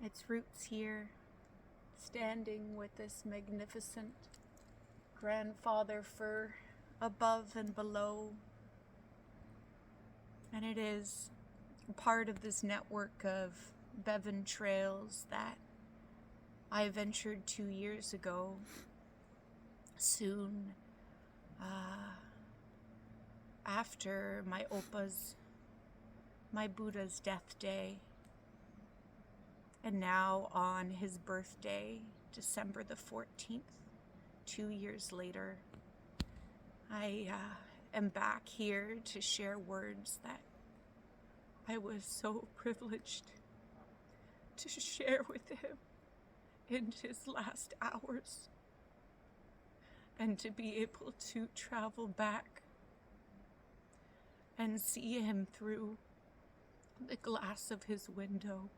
its roots here, standing with this magnificent grandfather fir above and below. And it is part of this network of Bevan trails that I ventured 2 years ago, soon after my Buddha's death day. And now on his birthday, December the 14th, 2 years later, I am back here to share words that I was so privileged to share with him in his last hours, and to be able to travel back and see him through the glass of his window,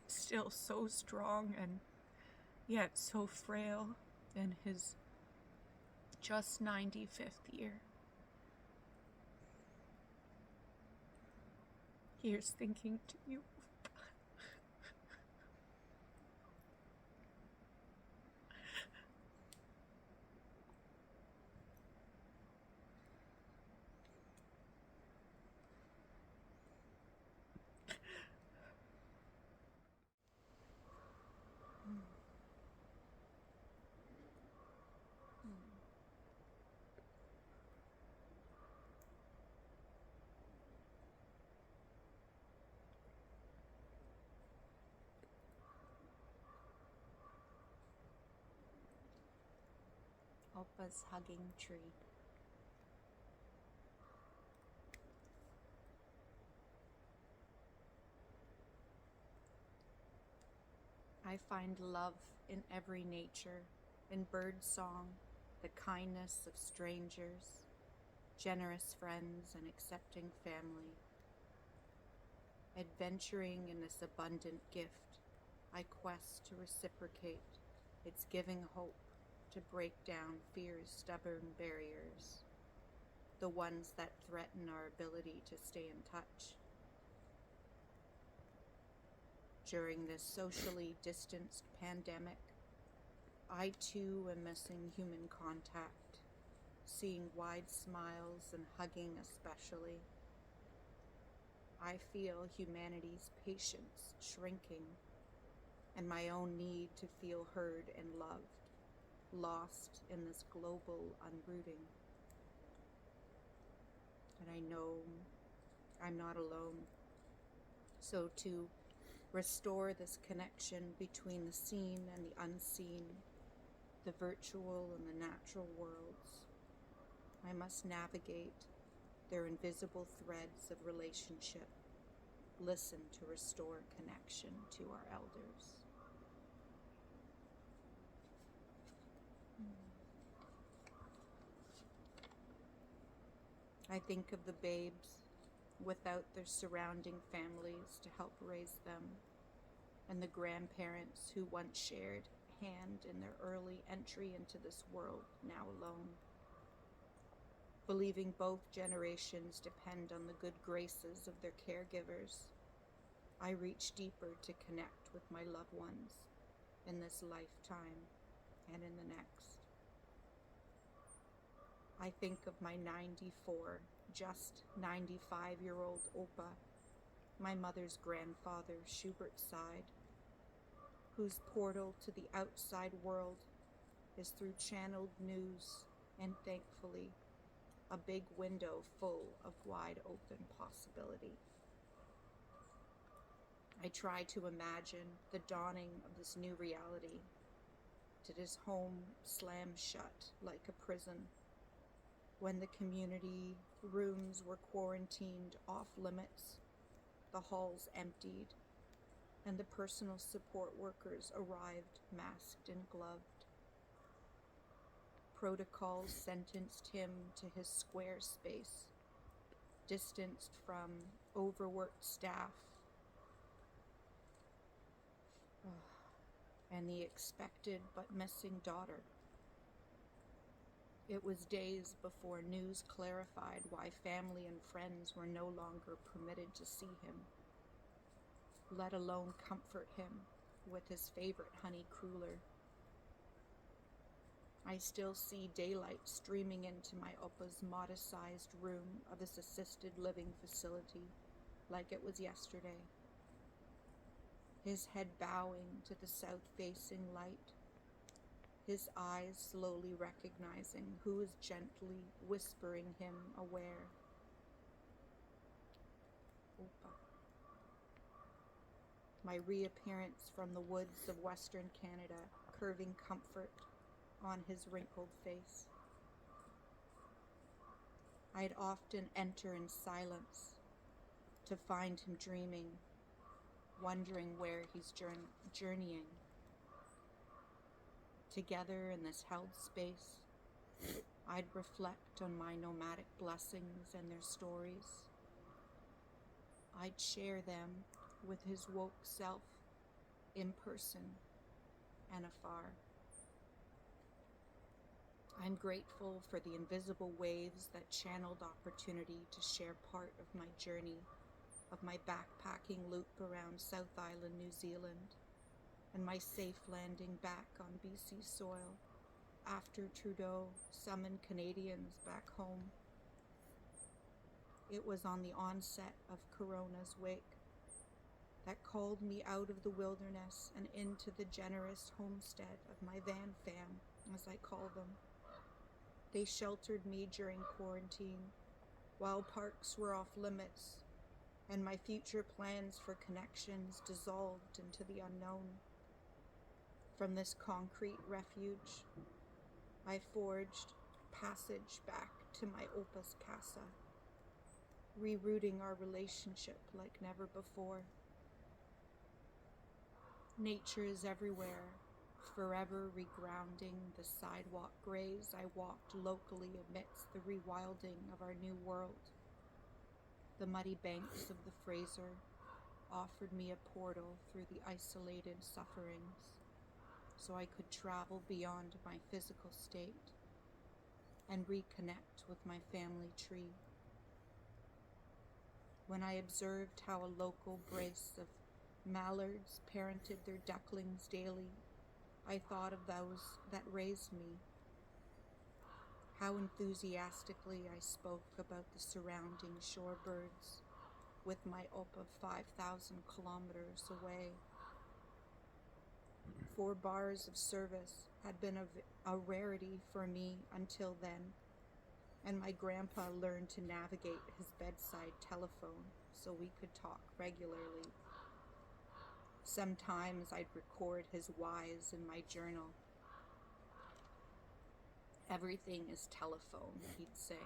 still so strong and yet so frail in his just 95th year. Here's thinking to you. Opa's hugging tree. I find love in every nature, in bird song, the kindness of strangers, generous friends, and accepting family. Adventuring in this abundant gift, I quest to reciprocate its giving hope, to break down fear's stubborn barriers, the ones that threaten our ability to stay in touch. During this socially distanced pandemic, I too am missing human contact, seeing wide smiles and hugging especially. I feel humanity's patience shrinking, and my own need to feel heard and loved, lost in this global unrooting. And I know I'm not alone. So to restore this connection between the seen and the unseen, the virtual and the natural worlds, I must navigate their invisible threads of relationship, listen to restore connection to our elders. I think of the babes without their surrounding families to help raise them, and the grandparents who once shared a hand in their early entry into this world, now alone. Believing both generations depend on the good graces of their caregivers, I reach deeper to connect with my loved ones in this lifetime and in the next. I think of my 94, just 95-year-old Opa, my mother's grandfather, Schubert side, whose portal to the outside world is through channeled news and, thankfully, a big window full of wide open possibility. I try to imagine the dawning of this new reality. Did his home slam shut like a prison when the community rooms were quarantined off limits, the halls emptied, and the personal support workers arrived masked and gloved? Protocols sentenced him to his square space, distanced from overworked staff and the expected but missing daughter. It was days before news clarified why family and friends were no longer permitted to see him, let alone comfort him with his favorite honey cruller. I still see daylight streaming into my Oppa's modest-sized room of his assisted living facility like it was yesterday, his head bowing to the south-facing light, his eyes slowly recognizing who is gently whispering him aware. Oppa. My reappearance from the woods of Western Canada, curving comfort on his wrinkled face. I'd often enter in silence to find him dreaming, wondering where he's journeying. Together in this held space, I'd reflect on my nomadic blessings and their stories. I'd share them with his woke self, in person and afar. I'm grateful for the invisible waves that channeled opportunity to share part of my journey, of my backpacking loop around South Island, New Zealand, and my safe landing back on BC soil after Trudeau summoned Canadians back home. It was on the onset of Corona's wake that called me out of the wilderness and into the generous homestead of my van fam, as I call them. They sheltered me during quarantine, while parks were off limits, and my future plans for connections dissolved into the unknown. From this concrete refuge, I forged passage back to my Oppa's casa, rerouting our relationship like never before. Nature is everywhere, forever regrounding the sidewalk grays I walked locally amidst the rewilding of our new world. The muddy banks of the Fraser offered me a portal through the isolated sufferings, so I could travel beyond my physical state and reconnect with my family tree. When I observed how a local brace of mallards parented their ducklings daily, I thought of those that raised me. How enthusiastically I spoke about the surrounding shorebirds with my Oppa 5,000 kilometers away. 4 bars of service had been a rarity for me until then, and my grandpa learned to navigate his bedside telephone so we could talk regularly. Sometimes I'd record his whys in my journal. Everything is telephone, he'd say.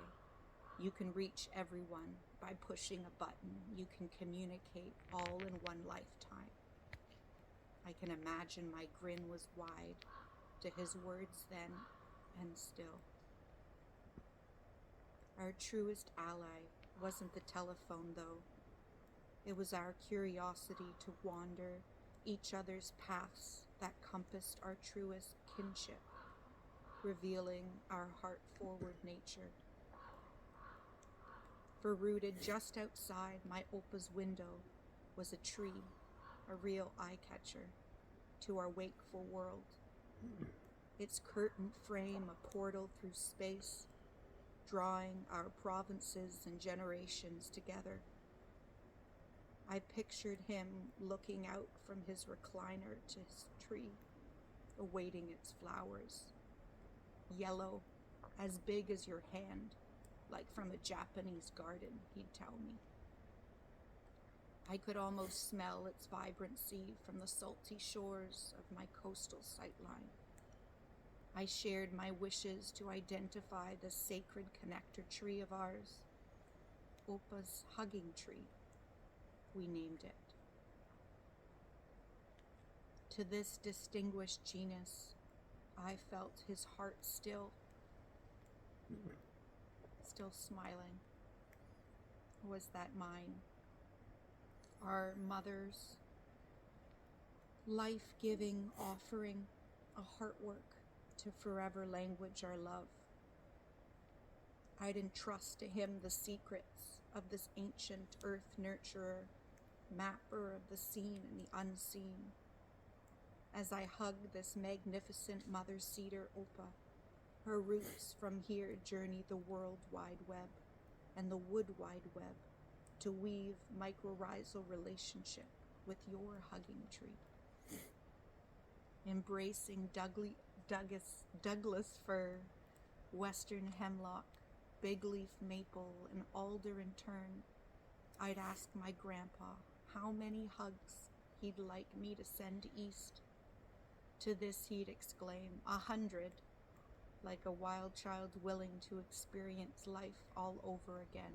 You can reach everyone by pushing a button. You can communicate all in one lifetime. I can imagine my grin was wide to his words then and still. Our truest ally wasn't the telephone, though. It was our curiosity to wander each other's paths that compassed our truest kinship, revealing our heart-forward nature. For rooted just outside my Oppa's window was a tree, a real eye-catcher to our wakeful world. Its curtained frame a portal through space, drawing our provinces and generations together. I pictured him looking out from his recliner to his tree, awaiting its flowers. Yellow, as big as your hand, like from a Japanese garden, he'd tell me. I could almost smell its vibrancy from the salty shores of my coastal sightline. I shared my wishes to identify the sacred connector tree of ours, Oppa's hugging tree, we named it. To this distinguished genus, I felt his heart still smiling. Was that mine? Our mother's life-giving offering, a heartwork to forever language our love. I'd entrust to him the secrets of this ancient earth nurturer, mapper of the seen and the unseen. As I hug this magnificent mother cedar Opa, her roots from here journey the world wide web and the wood wide web to weave mycorrhizal relationship with your hugging tree. Embracing Douglas fir, western hemlock, big leaf maple, and alder in turn, I'd ask my grandpa how many hugs he'd like me to send east. To this he'd exclaim, 100, like a wild child willing to experience life all over again.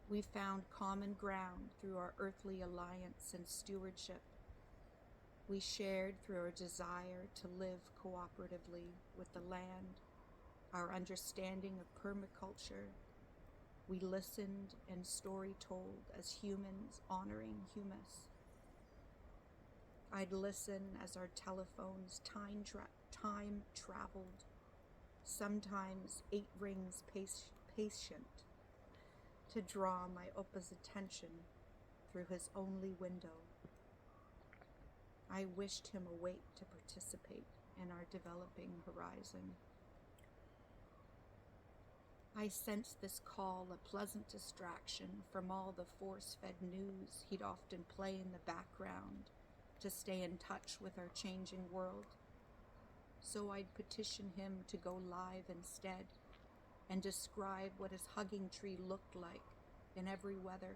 We found common ground through our earthly alliance and stewardship. We shared through our desire to live cooperatively with the land, our understanding of permaculture. We listened and story told as humans honoring humus. I'd listen as our telephones time traveled, sometimes 8 rings patient, to draw my Opa's attention through his only window. I wished him awake to participate in our developing horizon. I sensed this call a pleasant distraction from all the force-fed news he'd often play in the background to stay in touch with our changing world. So I'd petition him to go live instead and describe what his hugging tree looked like in every weather.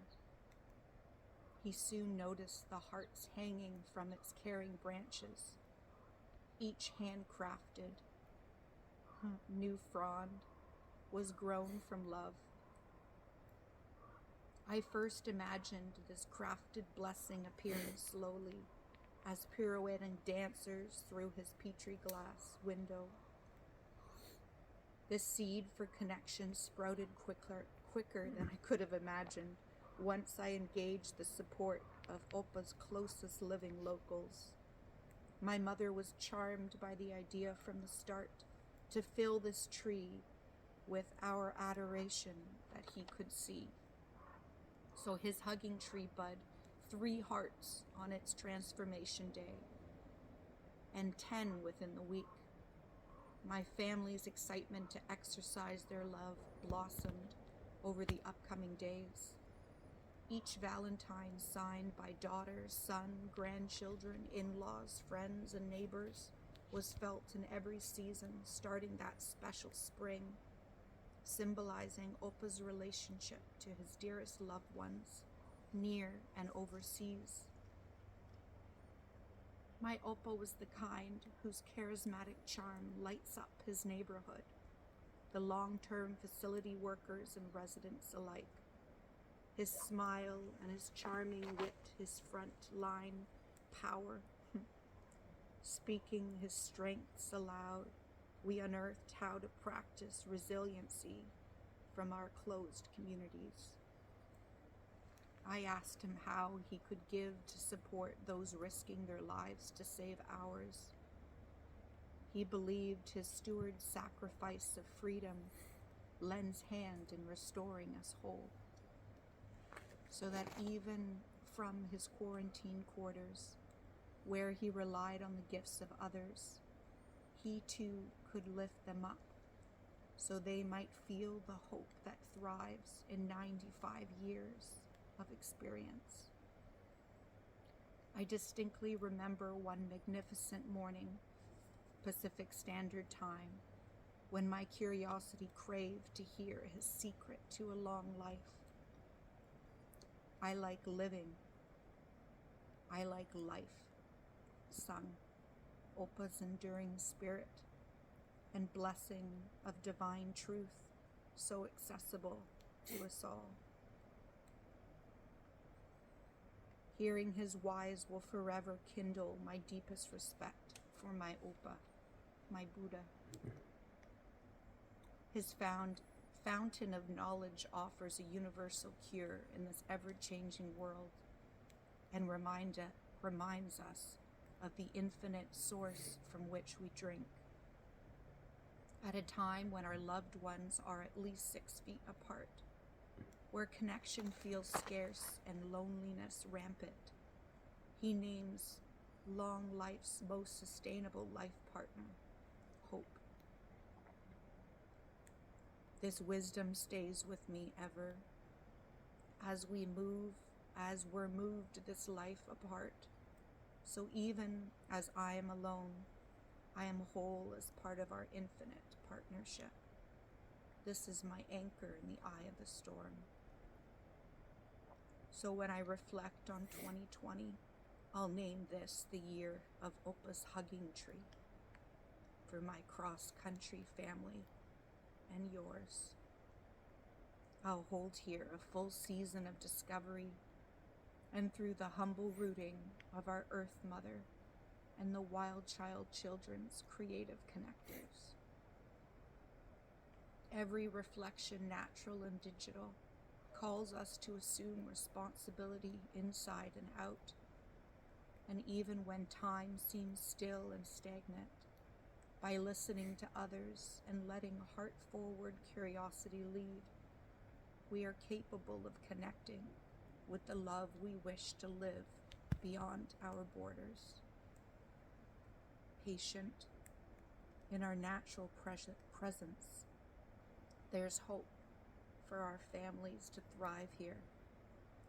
He soon noticed the hearts hanging from its caring branches, each handcrafted, new frond was grown from love. I first imagined this crafted blessing appearing slowly as pirouetting dancers through his petri glass window. This seed for connection sprouted quicker than I could have imagined once I engaged the support of Opa's closest living locals. My mother was charmed by the idea from the start to fill this tree with our adoration that he could see. So his hugging tree bud 3 hearts on its transformation day, and 10 within the week. My family's excitement to exercise their love blossomed over the upcoming days. Each Valentine signed by daughter, son, grandchildren, in-laws, friends, and neighbors was felt in every season, starting that special spring, symbolizing Opa's relationship to his dearest loved ones, near and overseas. My Opa was the kind whose charismatic charm lights up his neighborhood, the long-term facility workers and residents alike. His smile and his charming wit, his front-line power. Speaking his strengths aloud, we unearthed how to practice resiliency from our closed communities. I asked him how he could give to support those risking their lives to save ours. He believed his steward's sacrifice of freedom lends hand in restoring us whole, so that even from his quarantine quarters, where he relied on the gifts of others, he too could lift them up, so they might feel the hope that thrives in 95 years of experience. I distinctly remember one magnificent morning, Pacific Standard Time, when my curiosity craved to hear his secret to a long life. I like living. I like life, sung Opa's enduring spirit and blessing of divine truth, so accessible to us all. Hearing his wise will forever kindle my deepest respect for my Opa, my Buddha. His fountain of knowledge offers a universal cure in this ever-changing world and reminds us of the infinite source from which we drink. At a time when our loved ones are at least 6 feet apart, where connection feels scarce and loneliness rampant, he names long life's most sustainable life partner, hope. This wisdom stays with me ever as we're moved this life apart. So even as I am alone, I am whole as part of our infinite partnership. This is my anchor in the eye of the storm. So when I reflect on 2020, I'll name this the year of Opa's hugging tree for my cross-country family and yours. I'll hold here a full season of discovery, and through the humble rooting of our Earth Mother and the Wild Child Children's creative connectors. Every reflection, natural and digital, calls us to assume responsibility inside and out. And even when time seems still and stagnant, by listening to others and letting heart-forward curiosity lead, we are capable of connecting with the love we wish to live beyond our borders. Patient in our natural presence, there's hope for our families to thrive here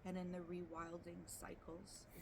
and in the rewilding cycles to